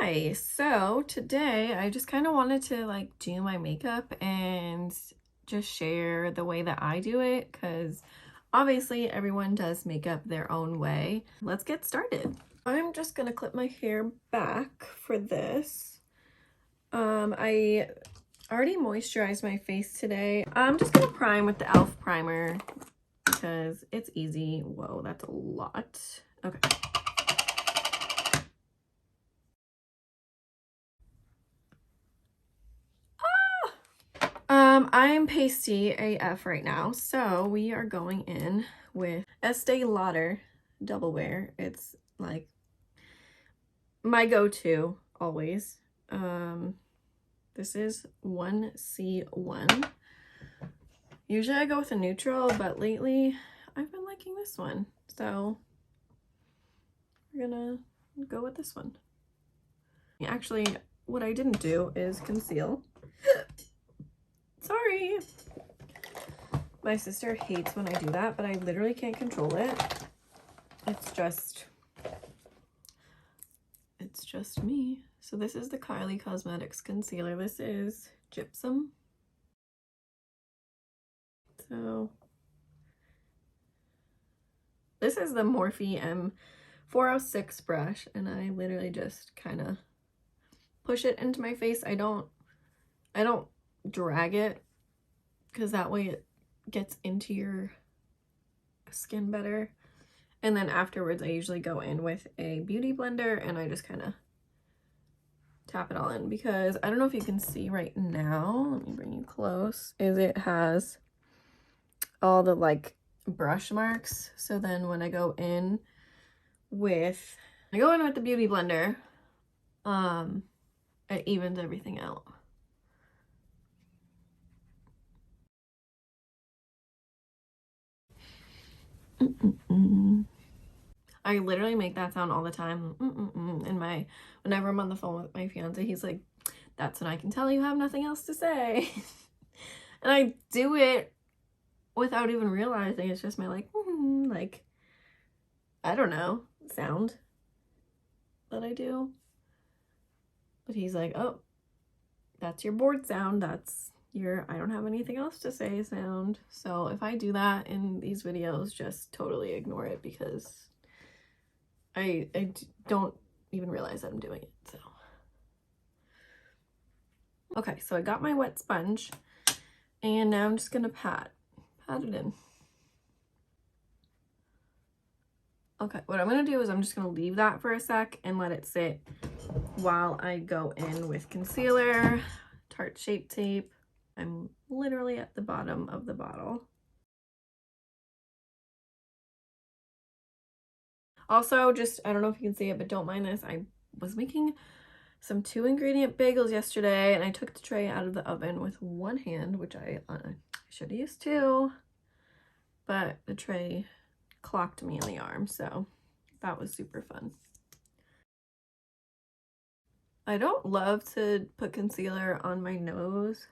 Hi, so today I just kind of wanted to like do my makeup and just share the way that I do it because obviously everyone does makeup their own way. Let's get started. I'm just gonna clip my hair back for this. I already moisturized my face today. I'm just gonna prime with the e.l.f. primer because it's easy. Whoa, that's a lot. Okay. I'm pasty AF right now, so we are going in with Estee Lauder Double Wear. It's like my go-to always. This is 1C1. Usually I go with a neutral, but lately I've been liking this one, so we're gonna go with this one. Actually, what I didn't do is conceal. Sorry. My sister hates when I do that, but I literally can't control it. It's just me. So this is the Kylie Cosmetics concealer. This is Gypsum. So this is the Morphe M406 brush, and I literally just kind of push it into my face. I don't drag it because that way it gets into your skin better. And then afterwards I usually go in with a beauty blender and I just kind of tap it all in, because I don't know if you can see right now, let me bring you close, is it has all the like brush marks. So then when I go in with the beauty blender, it evens everything out. I literally make that sound all the time. And whenever I'm on the phone with my fiance, he's like, that's when I can tell you have nothing else to say. And I do it without even realizing. It's just my like I don't know, sound that I do. But he's like, oh, that's your bored sound. That's your I don't have anything else to say sound. So if I do that in these videos, just totally ignore it, because I don't even realize that I'm doing it. So okay, so I got my wet sponge and now I'm just gonna pat it in. Okay, what I'm gonna do is I'm just gonna leave that for a sec and let it sit while I go in with concealer, Tarte Shape Tape. I'm literally at the bottom of the bottle. Also, just, I don't know if you can see it, but don't mind this. I was making some 2-ingredient bagels yesterday and I took the tray out of the oven with one hand, which I should have used two, but the tray clocked me in the arm, so that was super fun. I don't love to put concealer on my nose,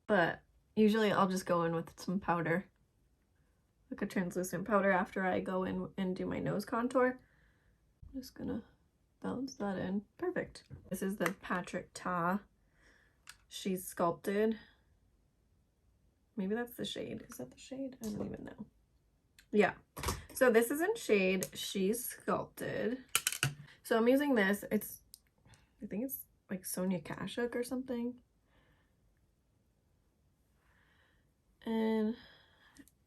but usually I'll just go in with some powder, like a translucent powder, after I go in and do my nose contour. I'm just gonna bounce that in. Perfect. This is the Patrick Ta She's Sculpted. Maybe that's the shade. Is that the shade? I don't even know. Yeah. So this is in shade She's Sculpted. So I'm using this. I think it's like Sonia Kashuk or something. And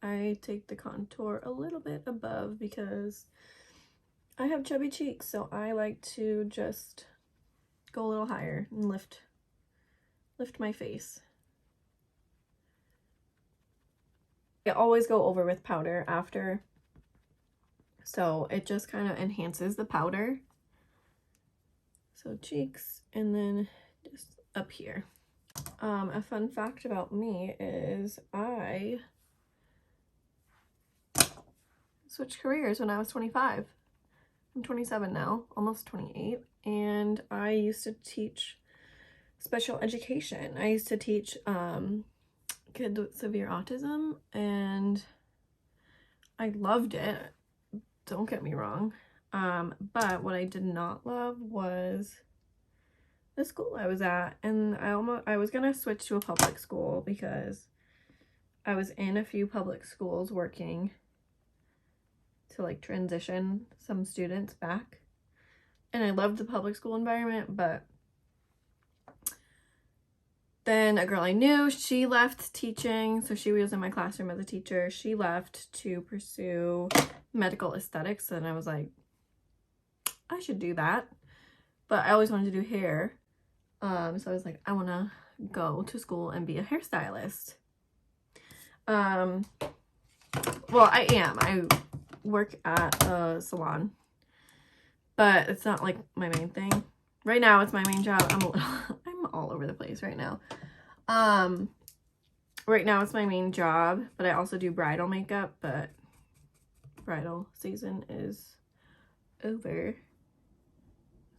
I take the contour a little bit above because I have chubby cheeks, so I like to just go a little higher and lift my face. I always go over with powder after, so it just kind of enhances the powder. So cheeks, and then just up here. A fun fact about me is I switched careers when I was 25. I'm 27 now, almost 28, and I used to teach special education. I used to teach kids with severe autism, and I loved it. Don't get me wrong. But what I did not love was the school I was at, and I was gonna switch to a public school because I was in a few public schools working to like transition some students back, and I loved the public school environment. But then a girl I knew, she left teaching, so she was in my classroom as a teacher. She left to pursue medical aesthetics, and I was like, I should do that. But I always wanted to do hair. So I was like, I want to go to school and be a hairstylist. Well, I am. I work at a salon, but it's not like my main thing. Right now, it's my main job. I'm all over the place right now. Right now it's my main job, but I also do bridal makeup, but bridal season is over.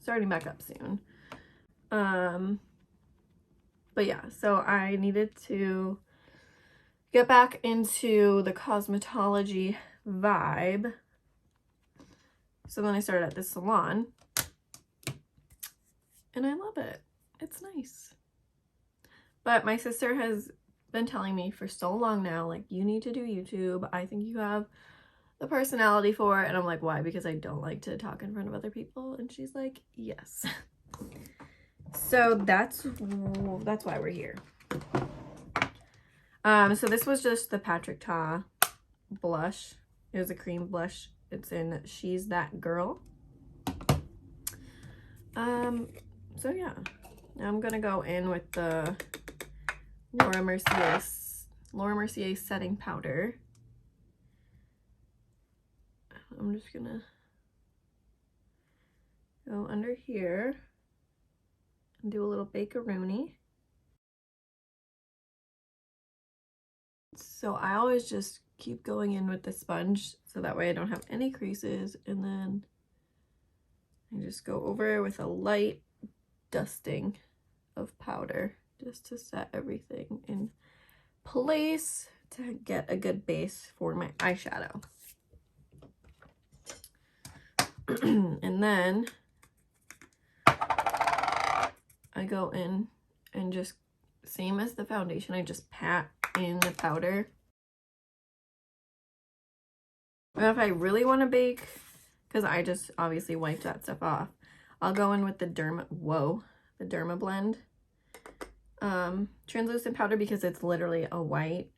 Starting back up soon. But yeah, so I needed to get back into the cosmetology vibe. So then I started at this salon, and I love it. It's nice. But my sister has been telling me for so long now, like, you need to do YouTube. I think you have the personality for it. And I'm like, why? Because I don't like to talk in front of other people. And she's like, yes. So that's why we're here. So this was just the Patrick Ta blush. It was a cream blush. It's in She's That Girl. So yeah, now I'm gonna go in with the Laura Mercier setting powder. I'm just gonna go under here and do a little bakeroonie. So I always just keep going in with the sponge so that way I don't have any creases, and then I just go over with a light dusting of powder just to set everything in place to get a good base for my eyeshadow. And then I go in and just, same as the foundation, I just pat in the powder. And if I really want to bake, because I just obviously wiped that stuff off, I'll go in with the Derma Blend translucent powder, because it's literally a white,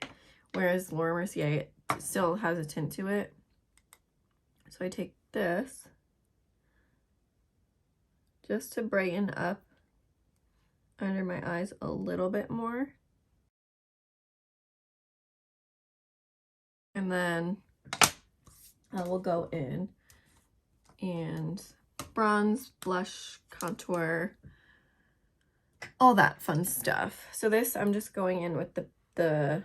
whereas Laura Mercier still has a tint to it. So I take this just to brighten up under my eyes a little bit more. And then I will go in and bronze, blush, contour, all that fun stuff. So this, I'm just going in with the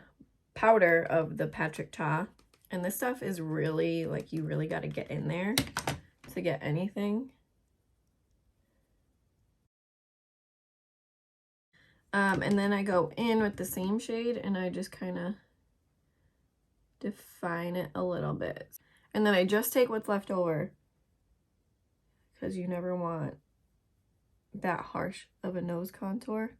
powder of the Patrick Ta. And this stuff is really, like, you really got to get in there to get anything. And then I go in with the same shade and I just kind of define it a little bit. And then I just take what's left over, because you never want that harsh of a nose contour.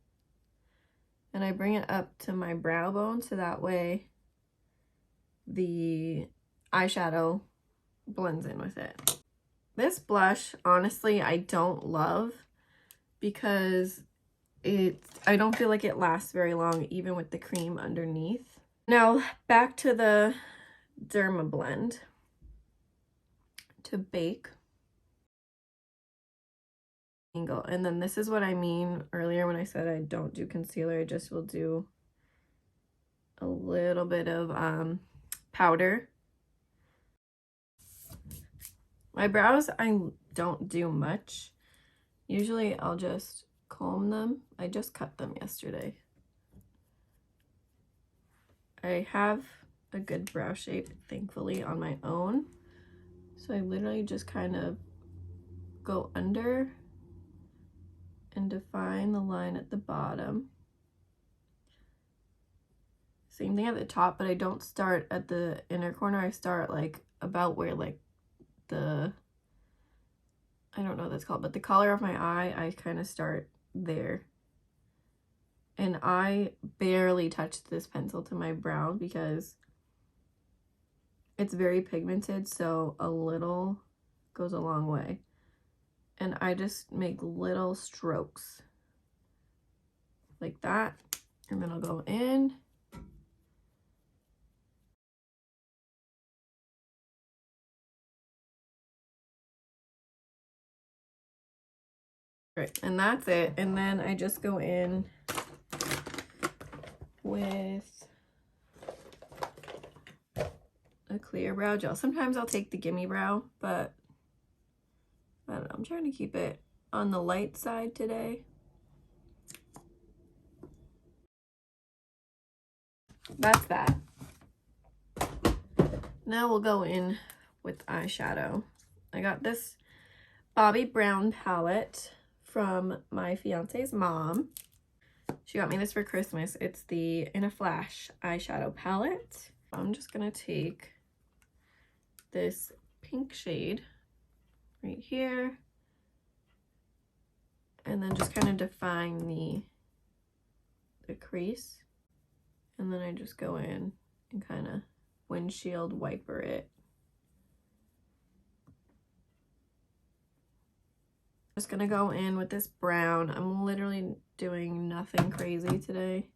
And I bring it up to my brow bone so that way the eyeshadow blends in with it. This blush, honestly, I don't love, because I don't feel like it lasts very long, even with the cream underneath. Now back to the Derma Blend to bake. And then this is what I mean earlier when I said I don't do concealer. I just will do a little bit of powder. My brows, I don't do much. Usually I'll just comb them. I just cut them yesterday. I have a good brow shape, thankfully, on my own. So I literally just kind of go under and define the line at the bottom. Same thing at the top, but I don't start at the inner corner. I start like about where like the I don't know what that's called, but the collar of my eye, I kind of start there. And I barely touched this pencil to my brow because it's very pigmented, so a little goes a long way. And I just make little strokes like that, and then I'll go in. Right, and that's it. And then I just go in with a clear brow gel. Sometimes I'll take the Gimme Brow, but I don't know, I'm trying to keep it on the light side today. That's that. Now we'll go in with eyeshadow. I got this Bobbi Brown palette from my fiance's mom. She got me this for Christmas. It's the In a Flash eyeshadow palette. I'm just gonna take this pink shade right here and then just kind of define the crease, and then I just go in and kind of windshield wiper it. Just gonna go in with this brown. I'm literally doing nothing crazy today,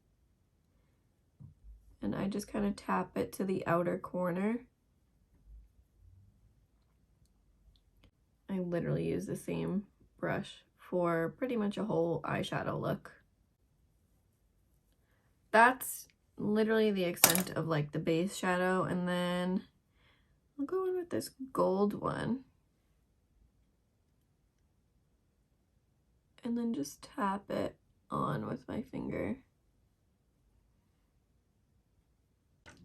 and I just kind of tap it to the outer corner. I literally use the same brush for pretty much a whole eyeshadow look. That's literally the extent of like the base shadow, and then I'll go in with this gold one and then just tap it on with my finger.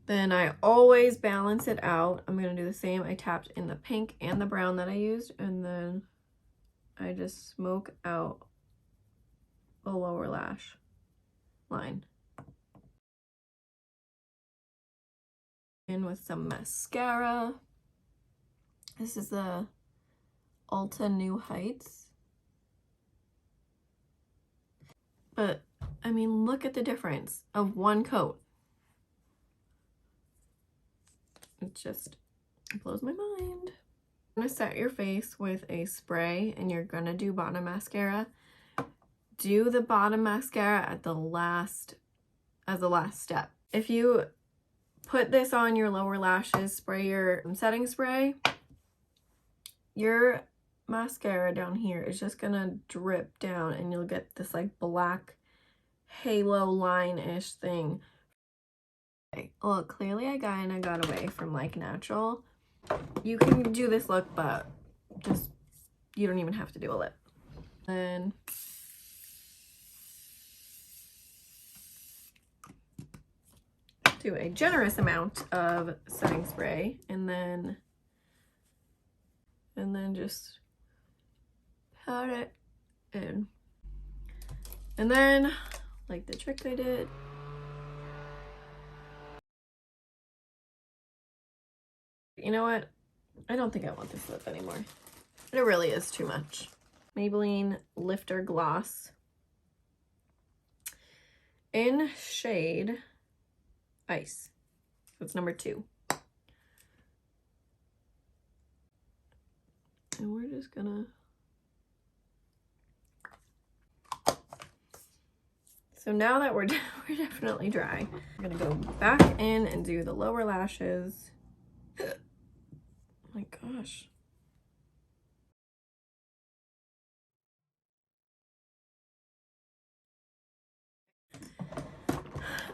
Then I always balance it out. I'm gonna do the same. I tapped in the pink and the brown that I used, and then I just smoke out a lower lash line. In with some mascara. This is the Ulta New Heights. But, I mean, look at the difference of one coat. It just blows my mind. I'm gonna set your face with a spray, and you're gonna do bottom mascara. Do the bottom mascara at the last, as the last step. If you put this on your lower lashes, spray your setting spray, your mascara down here is just gonna drip down, and you'll get this like black halo line-ish thing. Okay. Well, clearly I kinda got away from like natural. You can do this look, but just, you don't even have to do a lip. Then do a generous amount of setting spray, and then just pat it in. And then, like the trick I did, you know what? I don't think I want this lip anymore. It really is too much. Maybelline Lifter Gloss in shade Ice. So it's number 2. And we're just gonna... So now that we're definitely dry, I'm gonna go back in and do the lower lashes. Oh my gosh.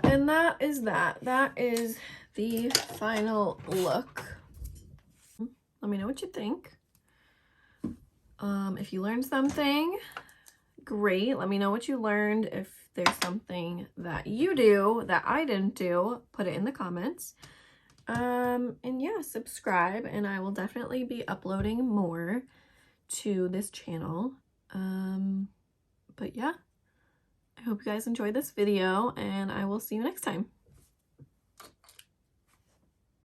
And that is that. That is the final look. Let me know what you think. If you learned something, great. Let me know what you learned. If there's something that you do that I didn't do, put it in the comments. And yeah, subscribe, and I will definitely be uploading more to this channel. But yeah, I hope you guys enjoyed this video, and I will see you next time.